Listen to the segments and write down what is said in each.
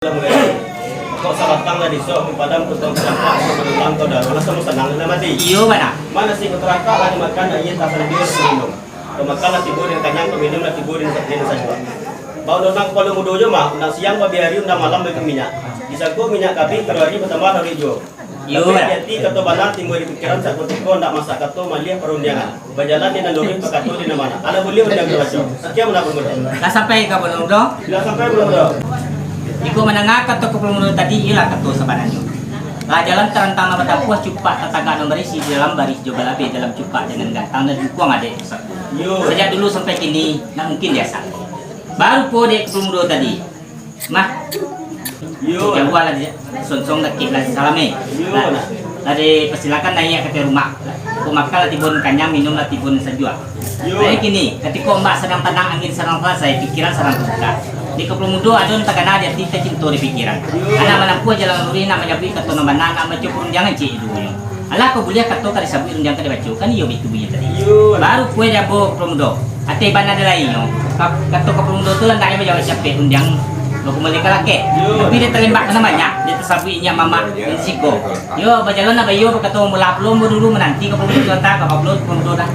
Kok sabatang na diso kung padam ko tong sapat ko berulang to daro na sama senang na mati. Iyo mana? Mana si kutraka lagi makan na iya tak lebih minum. Makan na tidur yang kanyang minum na tidur yang sakit saja. Bau donang kalau mudojo mah na siang pa biari unda malam bagi minyak. Bisa ko minyak kapi terari pertama hari jo. Iyo hati kato banan timur pikiran sak ko ndak masak kato malih perundangan. Bajalan di nanduri pakato di mana. Ala boleh undang baca. Sekian mana bermuda. Lah sampai ka belum do? Bila sampai belum do. Iko menangak kato ko belum tadi ilah kato sabananyo. Lah jalan terantang na batapuas cupak tataga nomor isi di dalam baris jo balabe dalam cupak dengan gantang dan kuang ade. Sejak dulu sampai kini nak mungkin biasa. Baru po dek belum tadi. Mah. Yo. Jauh lah dia. Sonsong nak kek lah salame. Lah de persilakan naik ke rumah. Ko makan lah tibun kanyang minum lah tibun sajua. Nah kini ketika mbak sedang tenang angin sedang selesai pikiran sedang terbuka. Di Kepulumudo adon tagana dia tita cinto di pikiran. Anak manampu jalan luri nama jabi kato nama nana macam jangan cik itu. Ala ko boleh kato kali sabu runjang kali bacu kan iyo bitu bunyi tadi. Baru kue jabo Kepulumudo. Ate bana ada lain yo. Kato Kepulumudo tu lah nak ayam jawab siapa runjang. Lo kembali ke laki. Tapi dia terlibat namanya. Dia tersabuinya mama insiko. Yo berjalan apa yo kato mula belum dulu menanti Kepulumudo tak kapablo Kepulumudo dah.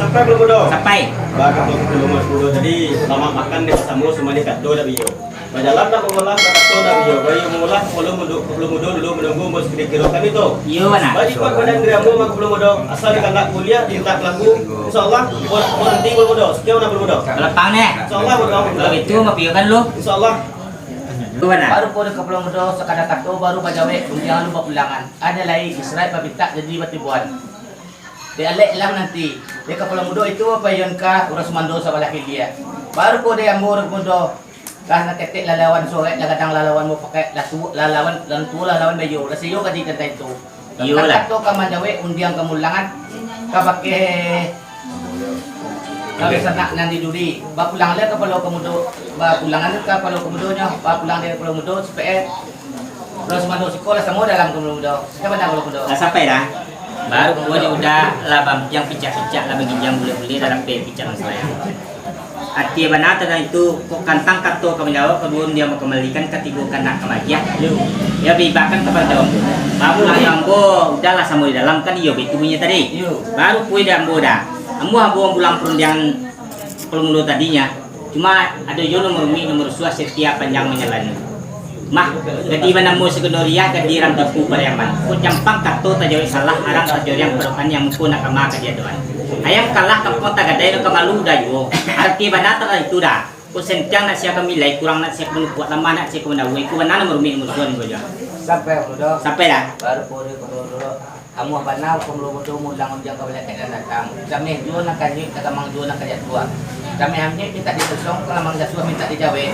Sampai belum bodoh. Sampai. Baru belum bodoh. Jadi lama makan di samu semua di kado dah bio. Berjalan nak mengolah kado dah bio. Bayi mengolah belum bodoh dulu menunggu mus kira kami tu. Iyo mana? Bagi kuat badan dirimu mak belum bodoh. Asal di kandang kuliah tinta lagu. Insyaallah mau nanti belum bodoh. Sekian nak belum bodoh. Kelepang nih. Insyaallah bodoh. Kalau itu mau kan lo? Insyaallah. Baru po ke Pulau Mudo sekadar kato baru bajawe jangan lupa pulangan. Ada lagi Israel pabita jadi batibuan. Dia alek lang nanti. Dia ke Pulau Mudo itu apa yon ka uras mando sa balaki dia. Baru po dia amur Mudo. Kah naketik lalawan sore lagadang lalawan mo pakai lalawan lalawan bayo. Lasiyo ka di kanta itu. Iyo lah. Kato ka majawe undiang kemulangan ka pakai kami senak nanti duri, pulang dia ke Pulau Komodo, pulangan ke Pulau Komodonya, pulang dia ke Pulau Komodo, supaya Pulau Semando sekolah semua dalam Pulau Komodo. Siapa nak Pulau Komodo? Nah, sampai dah. Baru kemudian udah labam yang picak-picak lah bagi jam boleh-boleh dalam picak saya. Arti benar tentang itu kok kantang kato kami jawab kemudian dia mengembalikan ketiga kanak kemajian. Ya bibakan kepada Ambo. Baru lah Ambo udahlah sama di dalam kan iyo itu punya tadi. Baru kue dan Ambo dah. Ambo pulang perundangan Kepulumudo tadinya. Cuma ada yo nomor suah setiap panjang menyalan. Mah, jadi mana mu segendoria kadiran tepu pariaman. Ku campang kato tajawi salah arang tajoriang perokan yang muku nak kama dia doan. Ayam kalah kapot tagadai no kamalu dayo. Arti banata itu dah. Ku sencang nak siapa milai kurang nak siapa buat lama nak siapa mendawi. Ku mana nomor suan goja. Sampai Mudo. Sampai dah. Baru pore dulu. Kamu apa nau kamu Mudo mulang unjang kau boleh kena datang. Kami jual nak kaji, kita mang jual nak kaji tua. Kami hamnya minta ditesong, kalau mang jasuh minta dijawe.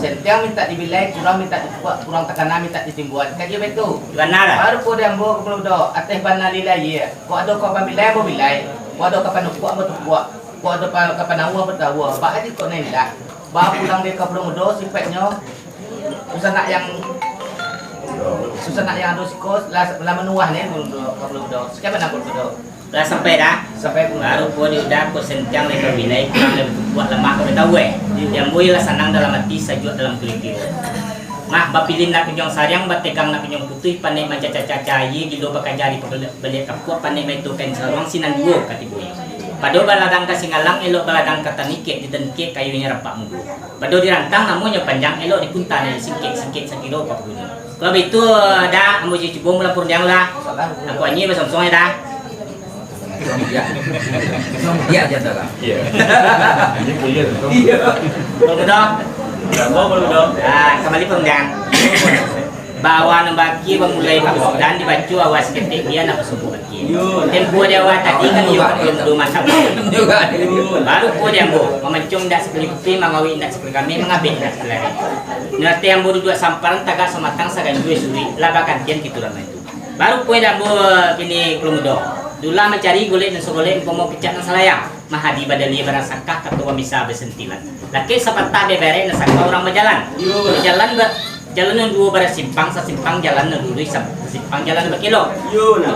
Sentiang minta dibilai, kurang minta dibuat, kurang tekanan minta ditimbuan. Kaji betul. Benar. Baru pore ambo kamu Mudo. Ateh bana lilai ya. Kau ada kau pamilai mau bilai. Kau ada kapan buat mau buat. Kau ada kapan awal bertawa. Pak aja kau nela. Bawa pulang dia ke Pulau Mudo, sipeknya susah nak yang dosikos lah menuah nih Pulau Mudo. Sekian nak Pulau Mudo. Lah sampai dah. Sampai Baru pun udah aku sencang lebar bilai lebih buat lemah kau tahu yang boleh lah senang dalam hati sajua dalam kulit. Mah bapilin nak pinjong sayang bategang nak pinjong putih pandai macam caca-cacayi gitu pakai jari beli kapku pandai mai tukan sarung sinan dua katibu. Pado baladang kasingalang elok baladang katanike ditenke kayunya rapak mulu. Pado dirantang namanya panjang elok dipunta dari singkit sakilo kapuna. Kalau itu dah ambo coba melapor yang lah. Aku anyi bersong-song dah. Iya aja dah. Iya. Iya. Belum dah. Nah, kembali perundang. Bawa nembaki memulai dan dibaca awas ketik dia nak subuh lagi. Tempo dia awal tadi kan belum dua masa juga. Baru ko dia ambo memencung dak sekali kopi mangawi dak sekali kami mengabih dak sekali. Nanti yang baru dua samparan tagak sematang sagan dua suri labakan kian gitu ramai itu. Baru ko dia ambo kini Kepulumudo. Dula mencari golek dan segolek mau pecah nang salayang. Mahadi badali barasakah ketua bisa bersentilan. Laki sepatah bebere nasaka orang berjalan. Jalan dua beras simpang, sesimpang jalan lurus, sesimpang jalan berkilo.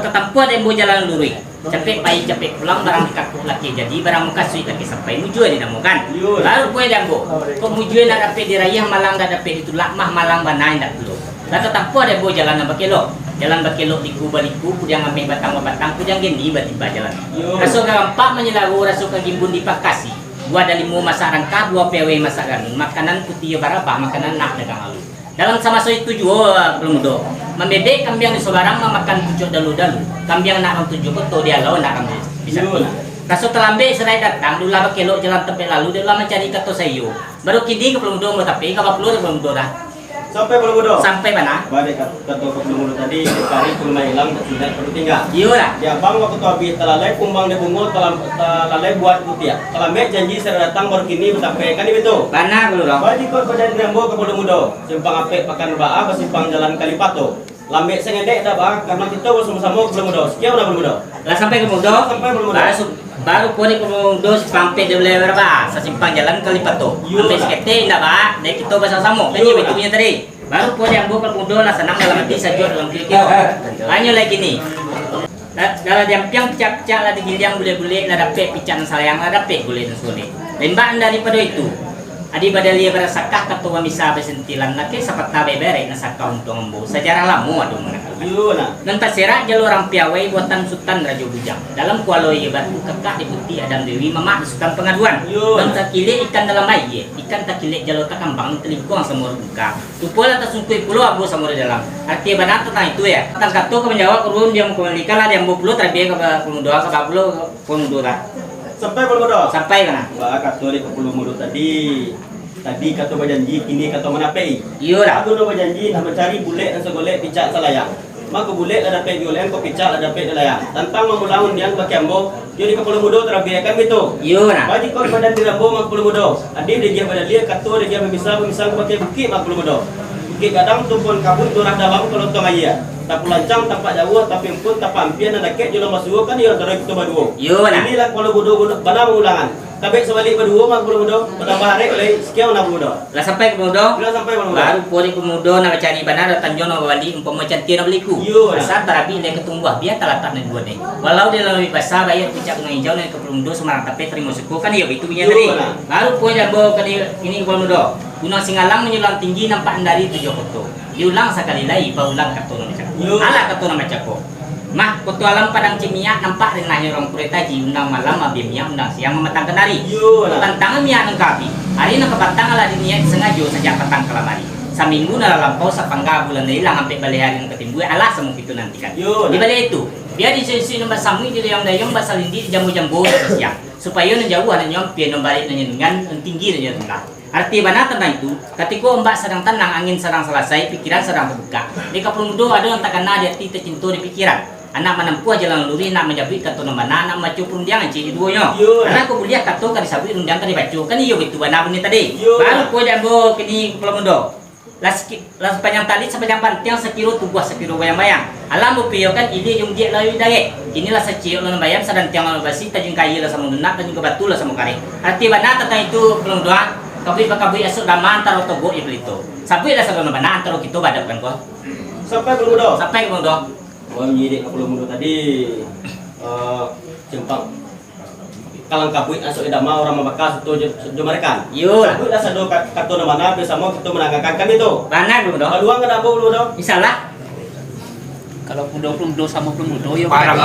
Ketempuan yang mau jalan lurus. capek pai capek pulang barang dikakuk laki jadi barang muka suit laki sampai mujue di namu kan. Baru poe jambo. Kok mujue nak dapat dirayah malang dah dapat ditulak mah malang banai dak dulu. Kata tampo ada bo jalan bakelo. Jalan bakelo liku baliku kudang ambil batang kudang gendi tiba jalan. Raso garampak menyelaru raso kagimbun dipakasi. Gua ada 5 masak rangka, 2 PW masak ganun. Makanan putih barabah, makanan nak dagang lalu. Dalam sama so itu juga belum do. Membebek kambing di sebarang memakan pucuk dalu-dalu. Kambing nak tujuh betul dia lawan nak kambing. Bisa. Raso telambe serai datang dulu lah bakelo jalan tempat lalu dia lah mencari kato sayo. Baru kini ke belum do tapi kalau perlu belum do dah. Sampai belum udah. Sampai mana? Balik kata belum tadi kari kulmai hilang tidak perlu tinggal. Iya lah. Ya bang waktu tu habis telalai kumbang di bungul telalai buat rupiah. Kalau mek janji saya datang baru kini sampai kan itu. Mana belum dong? Bagi kau pada Rambo ke Pulau Mudo. Simpang apek makan baa ke simpang jalan Kalipato. Lambek saya ngedek dah bang karena kita bersama-sama ke Pulau Mudo. Sekian udah Pulau Mudo. Lah sampai ke Mudo? Sampai Pulau Mudo. Baru poni ke Mudo sampai dia boleh berapa? Simpang jalan Kalipato. Sampai sekete ndak ba? Dek kita bersama-sama. Kan itu punya tadi. Baru pun yang bukan mudo lah senang dalam hati saja dalam kira-kira. Hanya lagi ni. Dalam jampiang pecah-pecah lah digiliang boleh-boleh lah dapat pican sayang lah dapat boleh dan sulit. Lembaan daripada itu. Adi badalia berasakah ketua misa bersentilan laki sapata beberek nasaka untuk membu. Sejarah lama ada mengenal. Dan terserak jalur orang piawai buatan Sultan Raja Bujang. Dalam kualoi batu kekak di putih Adam Dewi Mamak Sultan Pengaduan. Dan takilik ikan dalam air. Ikan takilik jalur takambang telingkuang semua buka. Tupul atas sungkui pulau abu semua di dalam. Arti benar tentang itu ya. Tentang kata kau menjawab kurun dia mengkomunikasi lah dia membuat terbiak ke pemuda ke bablo pemuda. Sampai Pulau Mudo. Sampai mana? Bah kata di Pulau Mudo tadi. Tadi kata berjanji, kini kata menapai. Iya lah. Aku dah berjanji nak mencari bulet dan segolek picak selayang. Maka bulet ada dapat dioleh, kau picak ada dapat dilayang. Tentang memulangun yang pakai ambo, dia di Pulau Mudo terabiakan itu. Iya lah. Bagi kau badan di Rambo mak Pulau Mudo. Adik dia pada dia kata dia memisah pakai bukit mak Pulau Mudo. Bukit kadang tumpun kabut turah dalam kalau tong ayah. Tak lancang, tak jauh, tapi pun tak ampian dan rakyat jual masuk kan dia antara kita berdua. Iya lah. Inilah Pulau Mudo benar mengulangan. Tapi sebalik berdua mak Pulau Mudo bertambah hari oleh sekian nak Mudo. Lah sampai ke Mudo. Bila sampai Pulau Mudo. Baru pori ke Mudo nak cari benar tanjung nak balik umpama cantik nak beliku. Iya. Asal terapi dia ketumbuh biar talatak nak dua ni. Walau dia lebih besar bayar picak dengan hijau nak ke Pulau Mudo semarang tapi terima suku kan dia itu punya tadi. Baru pori dah bawa ke ini ke Pulau Mudo. Gunung Singalang menyulam tinggi nampak dari 7 koto. Diulang sekali lagi, paulang kato nama cakap. Ala kato nama cakap. Mah koto alam padang cimiak nampak renahnya orang kuretaji undang malam abimnya undang siang mematang kenari. Tantangan miak nengkapi. Hari nak kebatang ala diniat sengaja sejak petang kelamari. Seminggu nak lampau sapangga bulan hilang sampai balik hari yang ketimbui ala semua itu nanti kan. Di balik itu biar disusun nombor samui di dayang basal indi jambu-jambu siang supaya menjauh ada nyompi nombalik dengan tinggi dan rendah. Arti mana tentang itu? Ketika ombak sedang tenang, angin sedang selesai, pikiran sedang terbuka. Di Kapul Mudo ada yang tak kena dia tercinta di pikiran. Anak menempuh jalan luri, nak menjabit kata mana, anak macu perundangan cik duanya. Anak aku boleh kata kan disabit undangan tadi baca kan iyo itu benar benar tadi. Baru kau jambo kini Kapul Mudo. Las sepanjang tali sepanjang pantiang sekilo tubuh sekilo bayang-bayang. Alam bupiyo kan ide yung dia layu daya. Inilah secil lalu bayam sedang tiang lalu basi tajung kayu lah sama dunak tajung kebatu lah sama kare. Arti mana tentang itu Kapul Mudo? Kabui pakabuy asuk dama antaro togo iblito. Sabuy lah sa dono bana antaro kito badap kan ko. Sampai Pulau Mudo. Sampai ke Mudo. Oh nyidik ke Pulau Mudo tadi. Jempang. Kalang kabui asuk dama orang membakas itu jomarikan. Yo. Sabuy lah sa do kato na mana bersama kita menanggakan kan itu. Bana Mudo. Peluang kada Pulau Mudo. Insyaallah. Kalau Mudo sama Mudo ya Parang